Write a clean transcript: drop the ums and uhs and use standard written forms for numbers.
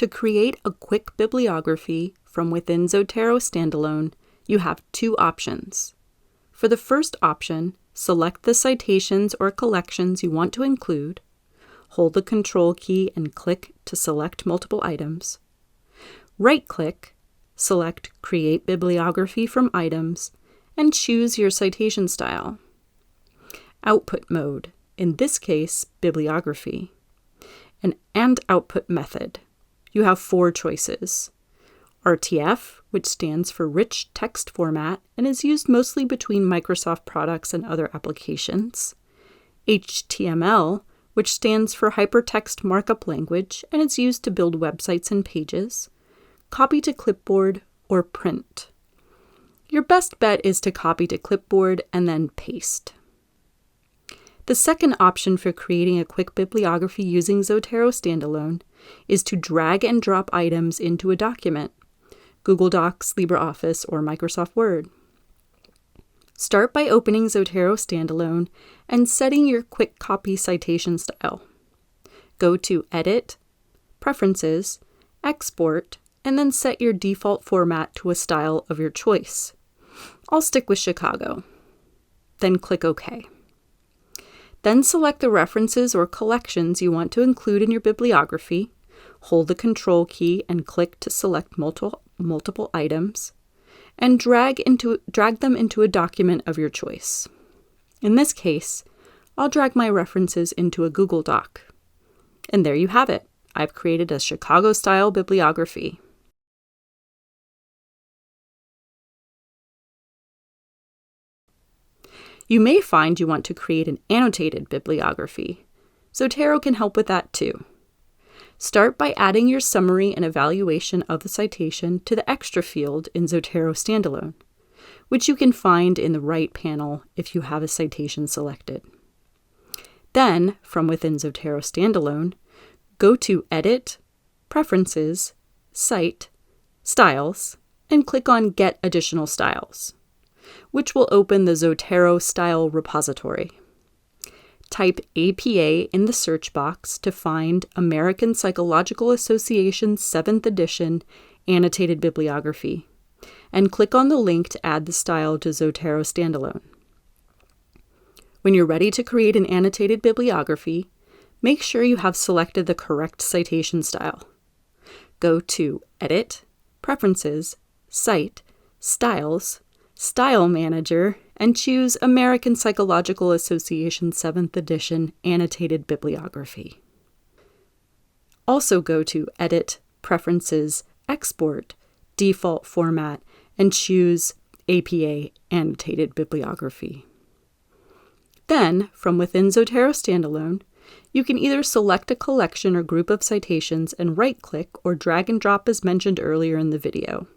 To create a quick bibliography from within Zotero Standalone, you have two options. For the first option, select the citations or collections you want to include, hold the Control key and click to select multiple items. Right-click, select Create Bibliography from Items, and choose your citation style. Output mode, in this case, bibliography. And output method. You have four choices. RTF, which stands for Rich Text Format and is used mostly between Microsoft products and other applications. HTML, which stands for Hypertext Markup Language and is used to build websites and pages. Copy to clipboard or print. Your best bet is to copy to clipboard and then paste. The second option for creating a quick bibliography using Zotero Standalone is to drag and drop items into a document, Google Docs, LibreOffice, or Microsoft Word. Start by opening Zotero Standalone and setting your quick copy citation style. Go to Edit, Preferences, Export, and then set your default format to a style of your choice. I'll stick with Chicago. Then click OK. Then select the references or collections you want to include in your bibliography, hold the Control key and click to select multiple items, and drag them into a document of your choice. In this case, I'll drag my references into a Google Doc. And there you have it. I've created a Chicago-style bibliography. You may find you want to create an annotated bibliography. Zotero can help with that too. Start by adding your summary and evaluation of the citation to the extra field in Zotero Standalone, which you can find in the right panel if you have a citation selected. Then, from within Zotero Standalone, go to Edit, Preferences, Cite, Styles, and click on Get Additional Styles, which will open the Zotero Style repository. Type APA in the search box to find American Psychological Association's 7th edition annotated bibliography, and click on the link to add the style to Zotero Standalone. When you're ready to create an annotated bibliography, make sure you have selected the correct citation style. Go to Edit, Preferences, Cite, Styles, Style Manager, and choose American Psychological Association 7th edition annotated bibliography. Also go to Edit, Preferences, Export, Default Format, and choose APA annotated bibliography. Then, from within Zotero Standalone, you can either select a collection or group of citations and right-click or drag and drop as mentioned earlier in the video.